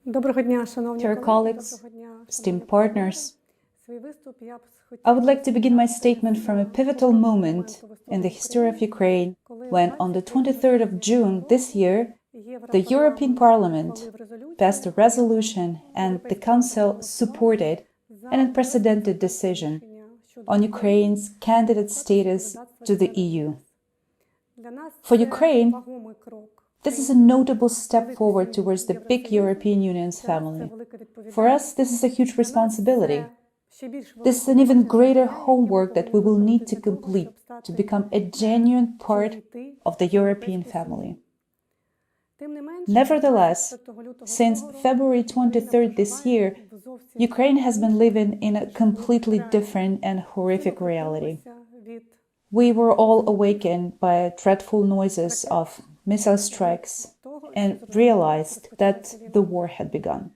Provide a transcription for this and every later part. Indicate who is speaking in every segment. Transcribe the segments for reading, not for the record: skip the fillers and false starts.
Speaker 1: Dear colleagues, esteemed partners, I would like to begin my statement from a pivotal moment in the history of Ukraine when, on the 23rd of June this year, the European Parliament passed a resolution and the Council supported an unprecedented decision on Ukraine's candidate status to the EU. For Ukraine, this is a notable step forward towards the big European Union's family. For us, this is a huge responsibility. This is an even greater homework that we will need to complete to become a genuine part of the European family. Nevertheless, since February 23rd this year, Ukraine has been living in a completely different and horrific reality. We were all awakened by dreadful noises of missile strikes and realized that the war had begun.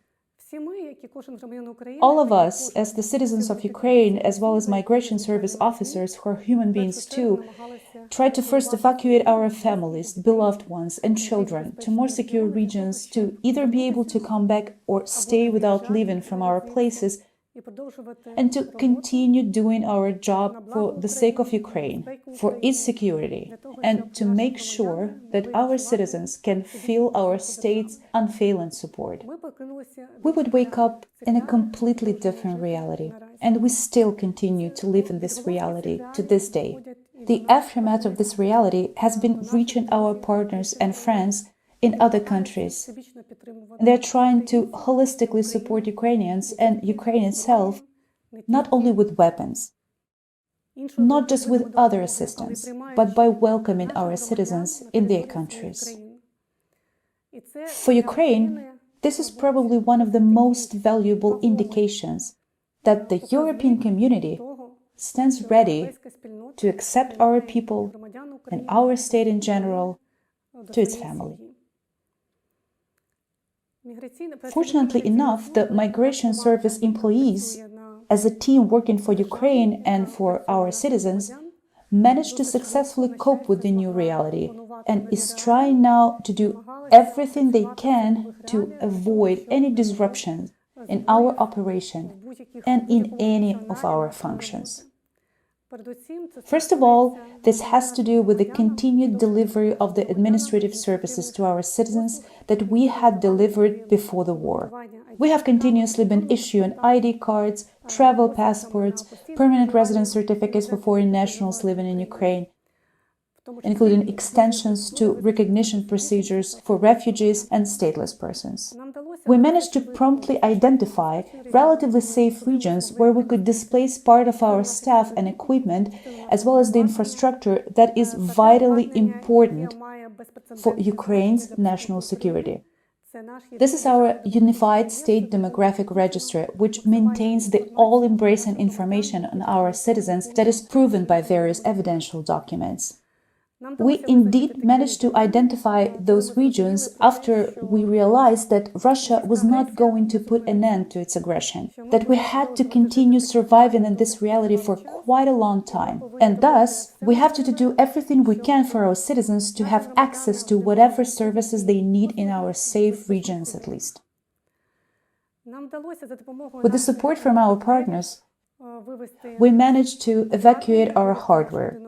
Speaker 1: All of us, as the citizens of Ukraine, as well as migration service officers who are human beings too, tried to first evacuate our families, beloved ones, and children to more secure regions to either be able to come back or stay without leaving from our places, and to continue doing our job for the sake of Ukraine, for its security, and to make sure that our citizens can feel our state's unfailing support. We would wake up in a completely different reality, and we still continue to live in this reality to this day. The aftermath of this reality has been reaching our partners and friends in other countries. They're trying to holistically support Ukrainians and Ukraine itself, not only with weapons, not just with other assistance, but by welcoming our citizens in their countries. For Ukraine, this is probably one of the most valuable indications that the European community stands ready to accept our people and our state in general to its family. Fortunately enough, the migration service employees, as a team working for Ukraine and for our citizens, managed to successfully cope with the new reality and is trying now to do everything they can to avoid any disruptions in our operation and in any of our functions. First of all, this has to do with the continued delivery of the administrative services to our citizens that we had delivered before the war. We have continuously been issuing ID cards, travel passports, permanent residence certificates for foreign nationals living in Ukraine, including extensions to recognition procedures for refugees and stateless persons. We managed to promptly identify relatively safe regions where we could displace part of our staff and equipment, as well as the infrastructure that is vitally important for Ukraine's national security. This is our unified state demographic registry, which maintains the all-embracing information on our citizens that is proven by various evidential documents. We indeed managed to identify those regions after we realized that Russia was not going to put an end to its aggression, that we had to continue surviving in this reality for quite a long time. And thus, we have to do everything we can for our citizens to have access to whatever services they need in our safe regions at least. With the support from our partners, we managed to evacuate our hardware,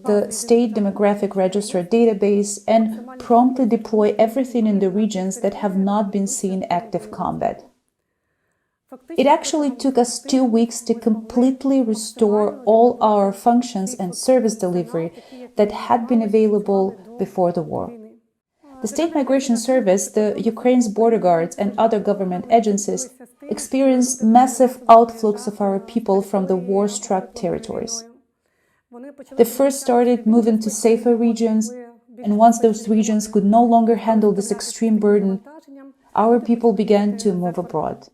Speaker 1: the State Demographic Register database, and promptly deploy everything in the regions that have not been seeing active combat. It actually took us 2 weeks to completely restore all our functions and service delivery that had been available before the war. The State Migration Service, the Ukraine's border guards, and other government agencies experienced massive outflux of our people from the war-struck territories. They first started moving to safer regions, and once those regions could no longer handle this extreme burden, our people began to move abroad.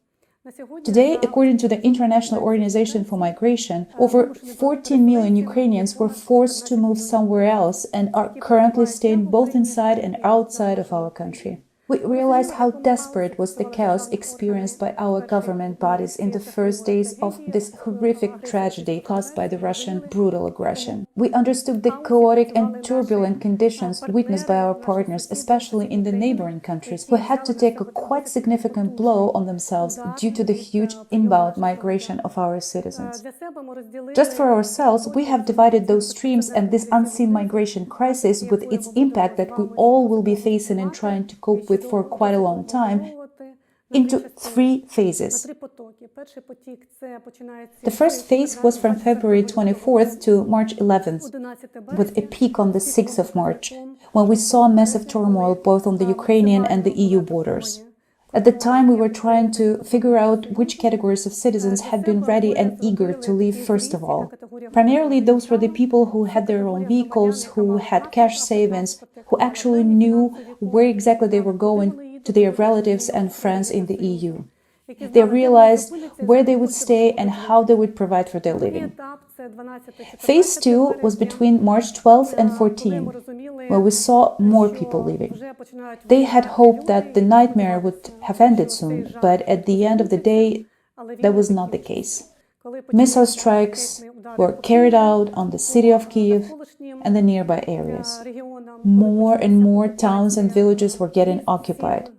Speaker 1: Today, according to the International Organization for Migration, over 14 million Ukrainians were forced to move somewhere else and are currently staying both inside and outside of our country. We realized how desperate was the chaos experienced by our government bodies in the first days of this horrific tragedy caused by the Russian brutal aggression. We understood the chaotic and turbulent conditions witnessed by our partners, especially in the neighboring countries, who had to take a quite significant blow on themselves due to the huge inbound migration of our citizens. Just for ourselves, we have divided those streams and this unseen migration crisis with its impact that we all will be facing and trying to cope with for quite a long time into 3 phases. The first phase was from February 24th to March 11th, with a peak on the 6th of March, when we saw massive turmoil both on the Ukrainian and the EU borders. At the time, we were trying to figure out which categories of citizens had been ready and eager to leave first of all. Primarily, those were the people who had their own vehicles, who had cash savings, who actually knew where exactly they were going to their relatives and friends in the EU. They realized where they would stay and how they would provide for their living. Phase 2 was between March 12th and 14th, where we saw more people leaving. They had hoped that the nightmare would have ended soon, but at the end of the day, that was not the case. Missile strikes were carried out on the city of Kyiv and the nearby areas. More and more towns and villages were getting occupied,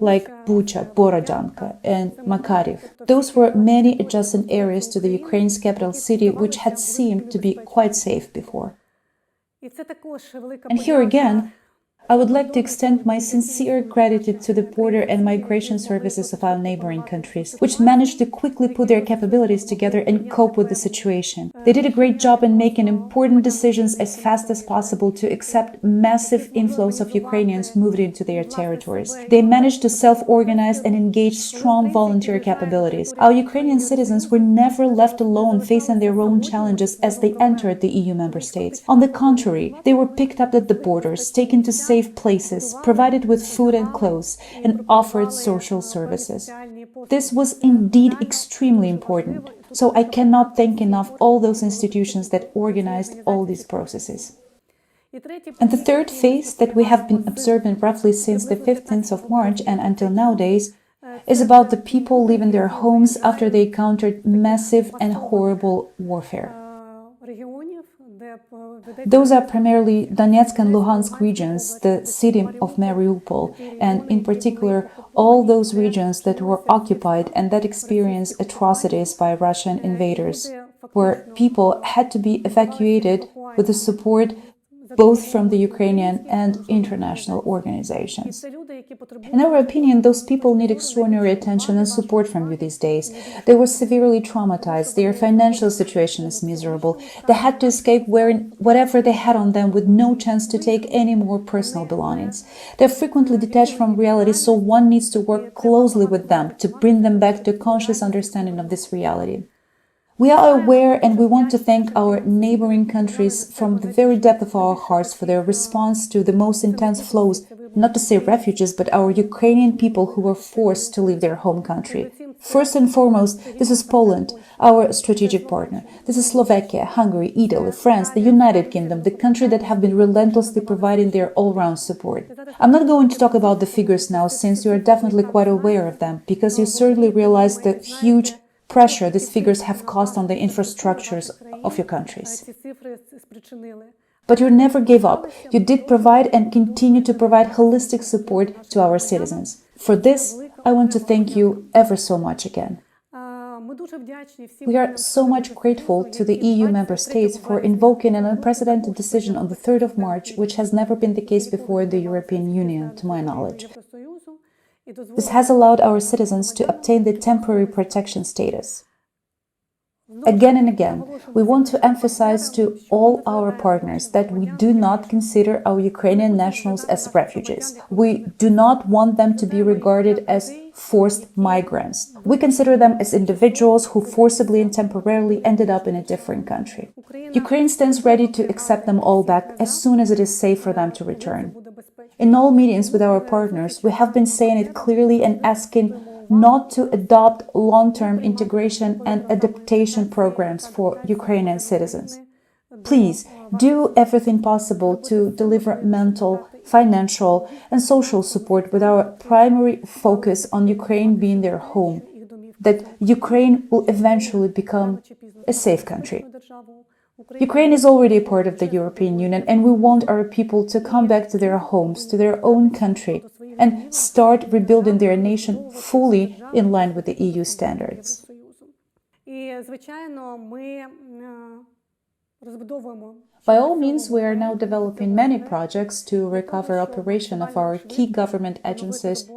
Speaker 1: like Bucha, Borodyanka, and Makariv. Those were many adjacent areas to the Ukraine's capital city, which had seemed to be quite safe before. And here again, I would like to extend my sincere gratitude to the border and migration services of our neighboring countries, which managed to quickly put their capabilities together and cope with the situation. They did a great job in making important decisions as fast as possible to accept massive inflows of Ukrainians moved into their territories. They managed to self-organize and engage strong volunteer capabilities. Our Ukrainian citizens were never left alone facing their own challenges as they entered the EU member states. On the contrary, they were picked up at the borders, taken to safe places, provided with food and clothes, and offered social services. This was indeed extremely important, so I cannot thank enough all those institutions that organized all these processes. And the third phase that we have been observing roughly since the 15th of March and until nowadays is about the people leaving their homes after they encountered massive and horrible warfare. Those are primarily Donetsk and Luhansk regions, the city of Mariupol, and in particular all those regions that were occupied and that experienced atrocities by Russian invaders, where people had to be evacuated with the support both from the Ukrainian and international organizations. In our opinion, those people need extraordinary attention and support from you these days. They were severely traumatized, their financial situation is miserable, they had to escape wearing whatever they had on them with no chance to take any more personal belongings. They're frequently detached from reality, so one needs to work closely with them to bring them back to a conscious understanding of this reality. We are aware and we want to thank our neighboring countries from the very depth of our hearts for their response to the most intense flows, not to say refugees, but our Ukrainian people who were forced to leave their home country. First and foremost, this is Poland, our strategic partner. This is Slovakia, Hungary, Italy, France, the United Kingdom, the country that have been relentlessly providing their all-round support. I'm not going to talk about the figures now, since you are definitely quite aware of them, because you certainly realize the huge pressure these figures have caused on the infrastructures of your countries. But you never gave up. You did provide and continue to provide holistic support to our citizens. For this, I want to thank you ever so much again. We are so much grateful to the EU member states for invoking an unprecedented decision on the 3rd of March, which has never been the case before in the European Union, to my knowledge. This has allowed our citizens to obtain the temporary protection status. Again and again, we want to emphasize to all our partners that we do not consider our Ukrainian nationals as refugees. We do not want them to be regarded as forced migrants. We consider them as individuals who forcibly and temporarily ended up in a different country. Ukraine stands ready to accept them all back as soon as it is safe for them to return. In all meetings with our partners, we have been saying it clearly and asking not to adopt long-term integration and adaptation programs for Ukrainian citizens. Please do everything possible to deliver mental, financial, and social support, with our primary focus on Ukraine being their home, that Ukraine will eventually become a safe country. Ukraine is already a part of the European Union, and we want our people to come back to their homes, to their own country, and start rebuilding their nation fully in line with the EU standards. By all means, we are now developing many projects to recover operation of our key government agencies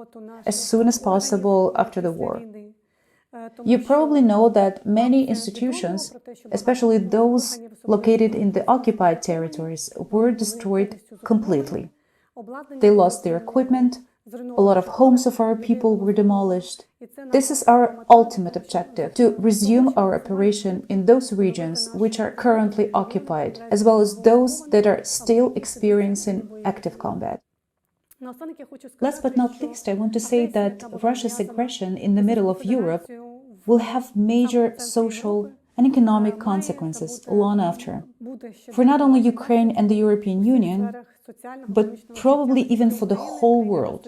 Speaker 1: as soon as possible after the war. You probably know that many institutions, especially those located in the occupied territories, were destroyed completely. They lost their equipment, a lot of homes of our people were demolished. This is our ultimate objective, to resume our operation in those regions which are currently occupied, as well as those that are still experiencing active combat. Last but not least, I want to say that Russia's aggression in the middle of Europe will have major social and economic consequences long after, for not only Ukraine and the European Union, but probably even for the whole world.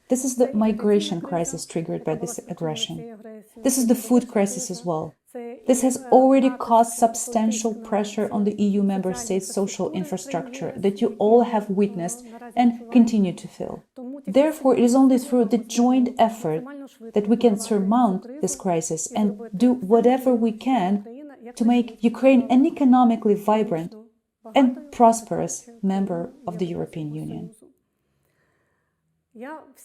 Speaker 1: This is the migration crisis triggered by this aggression. This is the food crisis as well. This has already caused substantial pressure on the EU member states' social infrastructure that you all have witnessed and continue to feel. Therefore, it is only through the joint effort that we can surmount this crisis and do whatever we can to make Ukraine an economically vibrant and prosperous member of the European Union.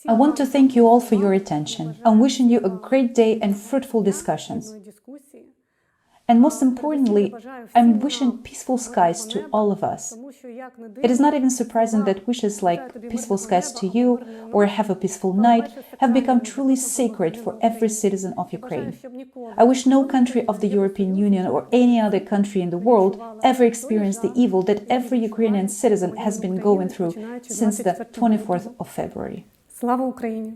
Speaker 1: I want to thank you all for your attention. I'm wishing you a great day and fruitful discussions. And most importantly, I'm wishing peaceful skies to all of us. It is not even surprising that wishes like peaceful skies to you or have a peaceful night have become truly sacred for every citizen of Ukraine. I wish no country of the European Union or any other country in the world ever experienced the evil that every Ukrainian citizen has been going through since the 24th of February.
Speaker 2: Слава Україні!